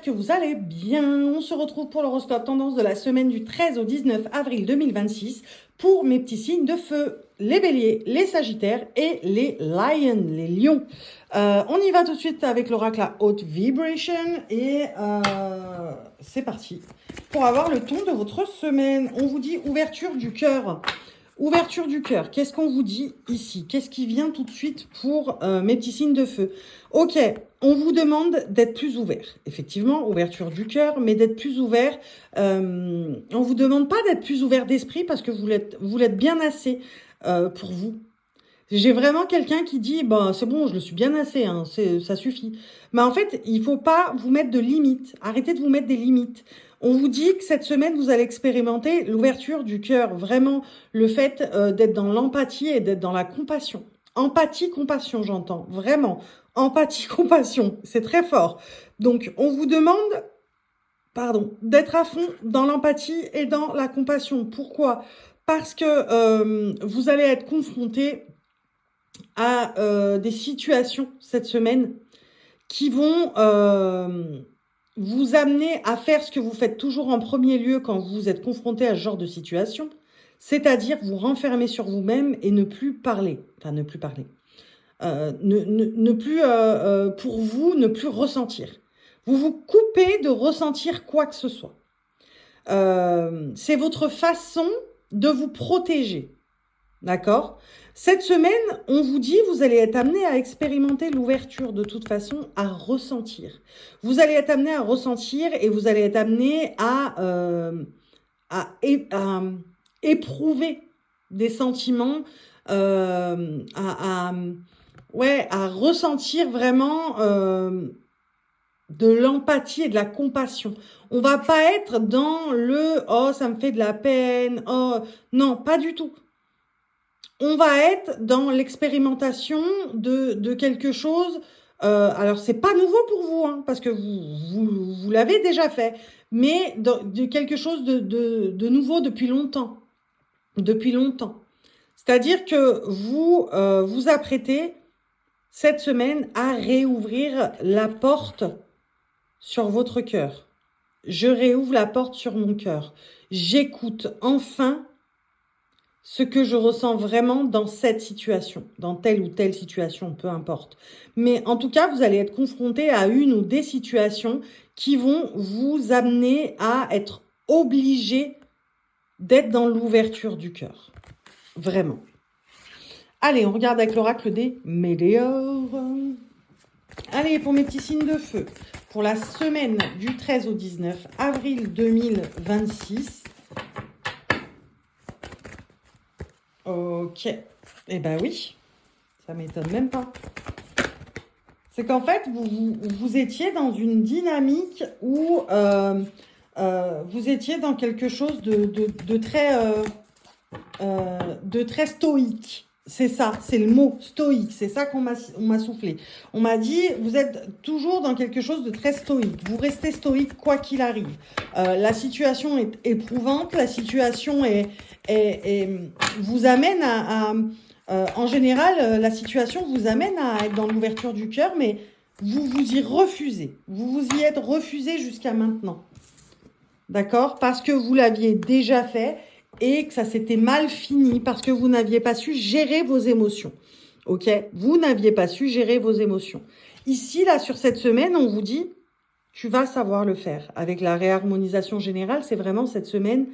j'espère que vous allez bien. On se retrouve pour l'horoscope tendance de la semaine du 13 au 19 avril 2026 pour mes petits signes de feu, les béliers, les sagittaires et les lions, les lions. On y va tout de suite avec l'oracle à haute vibration et c'est parti pour avoir le ton de votre semaine. On vous dit ouverture du cœur. Ouverture du cœur, qu'est-ce qu'on vous dit ici? Qu'est-ce qui vient tout de suite pour mes petits signes de feu? Ok, on vous demande d'être plus ouvert. Effectivement, ouverture du cœur, mais d'être plus ouvert. On vous demande pas d'être plus ouvert d'esprit parce que vous l'êtes bien assez pour vous. J'ai vraiment quelqu'un qui dit, bah, c'est bon, je le suis bien assez, hein, ça suffit. Mais en fait, il faut pas vous mettre de limites. Arrêtez de vous mettre des limites. On vous dit que cette semaine, vous allez expérimenter l'ouverture du cœur. Vraiment, le fait d'être dans l'empathie et d'être dans la compassion. Empathie, compassion, j'entends. Vraiment. Empathie, compassion. C'est très fort. Donc, on vous demande, d'être à fond dans l'empathie et dans la compassion. Pourquoi? Parce que vous allez être confronté à des situations cette semaine qui vont vous amener à faire ce que vous faites toujours en premier lieu quand vous êtes confronté à ce genre de situation, c'est-à-dire vous renfermer sur vous-même et ne plus parler. Enfin, ne plus parler. Ne plus, pour vous, ne plus ressentir. Vous vous coupez de ressentir quoi que ce soit. C'est votre façon de vous protéger. D'accord? Cette semaine, on vous dit, vous allez être amené à expérimenter l'ouverture de toute façon, à ressentir. Vous allez être amené à ressentir et vous allez être amené à éprouver des sentiments, à ressentir vraiment de l'empathie et de la compassion. On va pas être dans le « oh, ça me fait de la peine »,« oh », non, pas du tout. On va être dans l'expérimentation de quelque chose. Alors, c'est pas nouveau pour vous, hein, parce que vous l'avez déjà fait, mais de quelque chose de nouveau depuis longtemps. Depuis longtemps. C'est-à-dire que vous vous apprêtez cette semaine à réouvrir la porte sur votre cœur. Je réouvre la porte sur mon cœur. J'écoute enfin ce que je ressens vraiment dans cette situation, dans telle ou telle situation, peu importe. Mais en tout cas, vous allez être confronté à une ou des situations qui vont vous amener à être obligé d'être dans l'ouverture du cœur. Vraiment. Allez, on regarde avec l'oracle des météores. Allez, pour mes petits signes de feu, pour la semaine du 13 au 19 avril 2026, ok. Eh ben oui, ça m'étonne même pas. C'est qu'en fait, vous étiez dans une dynamique où vous étiez dans quelque chose de très stoïque. C'est ça, c'est le mot stoïque. C'est ça qu'on m'a soufflé. On m'a dit, vous êtes toujours dans quelque chose de très stoïque. Vous restez stoïque quoi qu'il arrive. La situation est éprouvante. La situation vous amène en général, la situation vous amène à être dans l'ouverture du cœur, mais vous vous y refusez. Vous vous y êtes refusé jusqu'à maintenant. D'accord? Parce que vous l'aviez déjà fait et que ça s'était mal fini parce que vous n'aviez pas su gérer vos émotions. Ok? Vous n'aviez pas su gérer vos émotions. Ici, là, sur cette semaine, on vous dit, tu vas savoir le faire. Avec la réharmonisation générale, c'est vraiment cette semaine,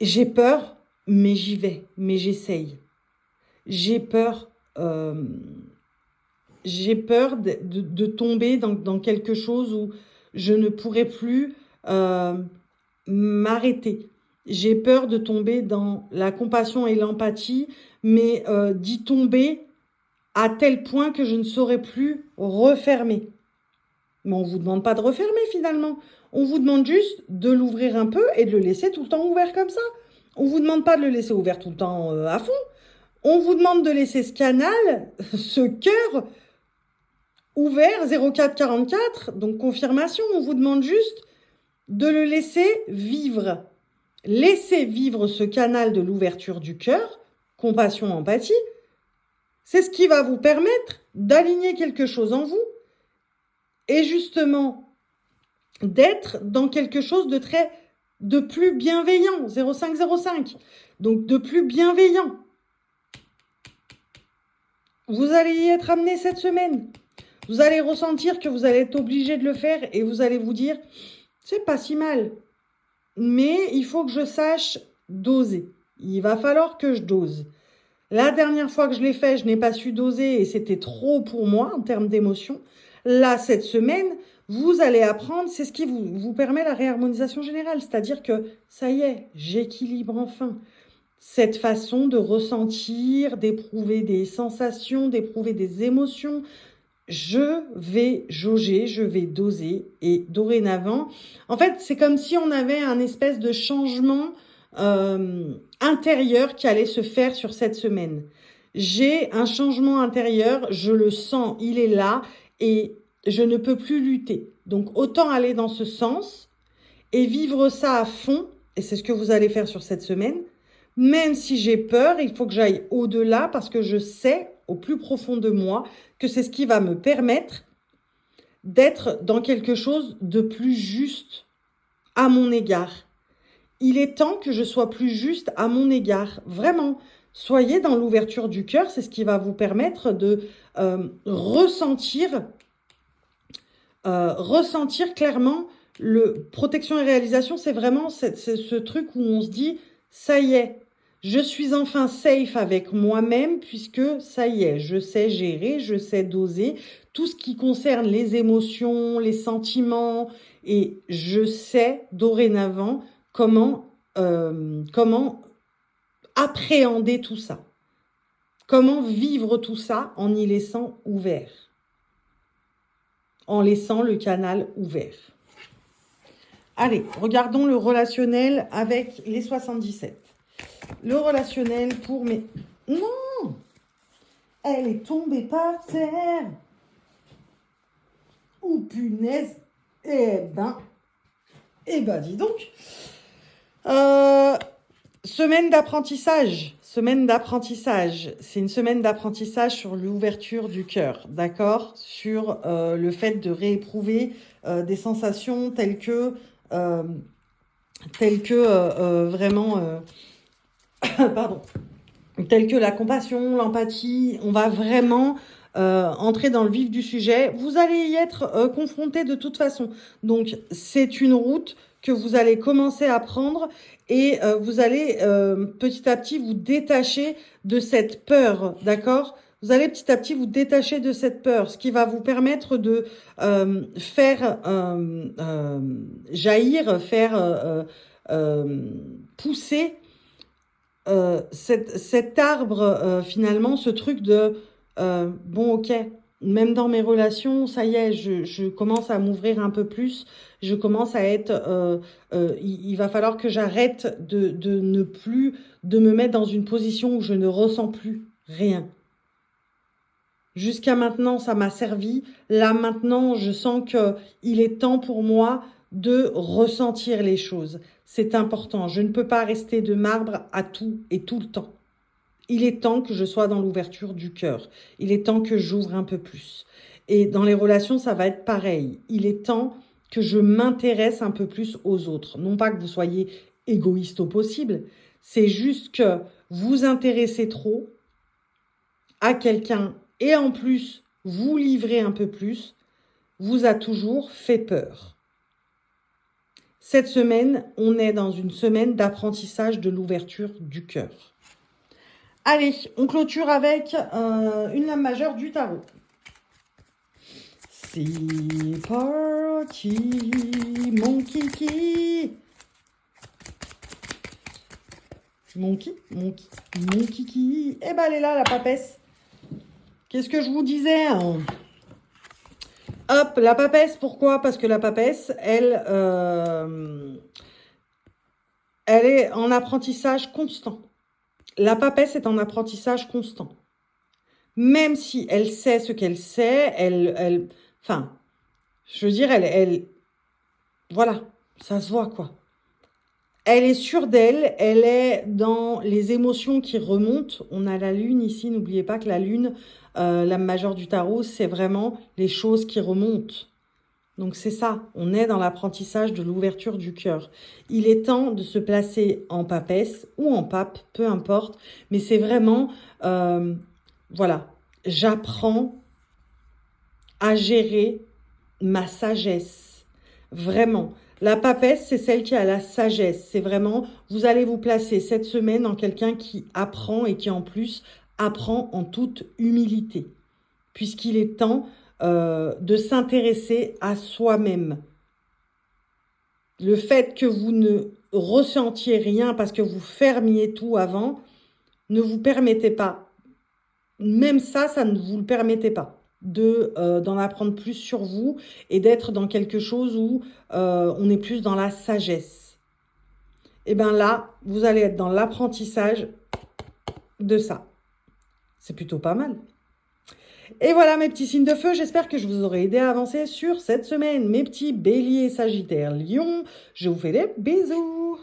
j'ai peur, mais j'y vais, mais j'essaye. J'ai peur de tomber dans quelque chose où je ne pourrai plus m'arrêter. J'ai peur de tomber dans la compassion et l'empathie, mais d'y tomber à tel point que je ne saurais plus refermer. Mais on ne vous demande pas de refermer finalement. On vous demande juste de l'ouvrir un peu et de le laisser tout le temps ouvert comme ça. On ne vous demande pas de le laisser ouvert tout le temps à fond. On vous demande de laisser ce canal, ce cœur ouvert 0444, donc confirmation. On vous demande juste de le laisser vivre. Laissez vivre ce canal de l'ouverture du cœur, compassion, empathie. C'est ce qui va vous permettre d'aligner quelque chose en vous et justement d'être dans quelque chose de plus bienveillant, 0505, donc de plus bienveillant. Vous allez y être amené cette semaine. Vous allez ressentir que vous allez être obligé de le faire et vous allez vous dire, c'est pas si mal, mais il faut que je sache doser. Il va falloir que je dose. La dernière fois que je l'ai fait, je n'ai pas su doser et c'était trop pour moi en termes d'émotion. Là, cette semaine, vous allez apprendre, c'est ce qui vous permet la réharmonisation générale. C'est-à-dire que ça y est, j'équilibre enfin. Cette façon de ressentir, d'éprouver des sensations, d'éprouver des émotions. Je vais jauger, je vais doser. Et dorénavant, en fait, c'est comme si on avait un espèce de changement intérieur qui allait se faire sur cette semaine. J'ai un changement intérieur, je le sens, il est là et je ne peux plus lutter. Donc autant aller dans ce sens et vivre ça à fond, et c'est ce que vous allez faire sur cette semaine. Même si j'ai peur, il faut que j'aille au-delà parce que je sais au plus profond de moi que c'est ce qui va me permettre d'être dans quelque chose de plus juste à mon égard. Il est temps que je sois plus juste à mon égard. Vraiment, soyez dans l'ouverture du cœur, c'est ce qui va vous permettre de ressentir clairement protection et réalisation. C'est vraiment ce truc où on se dit, ça y est, je suis enfin safe avec moi-même puisque ça y est, je sais gérer, je sais doser tout ce qui concerne les émotions, les sentiments et je sais dorénavant comment appréhender tout ça, comment vivre tout ça en y laissant ouvert, en laissant le canal ouvert. Allez, regardons le relationnel avec les 77. Le relationnel pour mes... Non! Elle est tombée par terre. Oh punaise. Eh ben, dis donc. Semaine d'apprentissage. Semaine d'apprentissage. C'est une semaine d'apprentissage sur l'ouverture du cœur, d'accord? Sur le fait de rééprouver des sensations telles que vraiment... pardon. Telles que la compassion, l'empathie. On va vraiment entrer dans le vif du sujet. Vous allez y être confronté de toute façon. Donc, c'est une route que vous allez commencer à prendre et vous allez petit à petit vous détacher de cette peur, d'accord? Vous allez petit à petit vous détacher de cette peur, ce qui va vous permettre de faire jaillir, faire pousser cet arbre, finalement, ce truc de bon, ok, même dans mes relations, ça y est, je commence à m'ouvrir un peu plus, je commence à être, il va falloir que j'arrête de ne plus, de me mettre dans une position où je ne ressens plus rien. Jusqu'à maintenant, ça m'a servi. Là, maintenant, je sens qu'il est temps pour moi de ressentir les choses. C'est important. Je ne peux pas rester de marbre à tout et tout le temps. Il est temps que je sois dans l'ouverture du cœur. Il est temps que j'ouvre un peu plus. Et dans les relations, ça va être pareil. Il est temps que je m'intéresse un peu plus aux autres. Non pas que vous soyez égoïste au possible, c'est juste que vous intéressez trop à quelqu'un et en plus vous livrez un peu plus, vous a toujours fait peur. Cette semaine, on est dans une semaine d'apprentissage de l'ouverture du cœur. Allez, on clôture avec une lame majeure du tarot. C'est parti, mon kiki. Mon kiki. Eh ben, elle est là, la papesse. Qu'est-ce que je vous disais, hein? Hop, la papesse, pourquoi? Parce que la papesse, elle est en apprentissage constant. La papesse est en apprentissage constant. Même si elle sait ce qu'elle sait, enfin, je veux dire, voilà, ça se voit, quoi. Elle est sûre d'elle, elle est dans les émotions qui remontent. On a la lune ici, n'oubliez pas que la lune, l'âme majeure du tarot, c'est vraiment les choses qui remontent. Donc c'est ça, on est dans l'apprentissage de l'ouverture du cœur. Il est temps de se placer en papesse ou en pape, peu importe, mais c'est vraiment, voilà, j'apprends à gérer ma sagesse, vraiment. La papesse, c'est celle qui a la sagesse. C'est vraiment, vous allez vous placer cette semaine en quelqu'un qui apprend et qui en plus apprend en toute humilité. Puisqu'il est temps de s'intéresser à soi-même. Le fait que vous ne ressentiez rien parce que vous fermiez tout avant, ne vous permettez pas. Même ça ne vous le permettez pas d'en apprendre plus sur vous et d'être dans quelque chose où on est plus dans la sagesse. Et bien là, vous allez être dans l'apprentissage de ça. C'est plutôt pas mal. Et voilà mes petits signes de feu, j'espère que je vous aurai aidé à avancer sur cette semaine. Mes petits béliers, sagittaires, lions, je vous fais des bisous.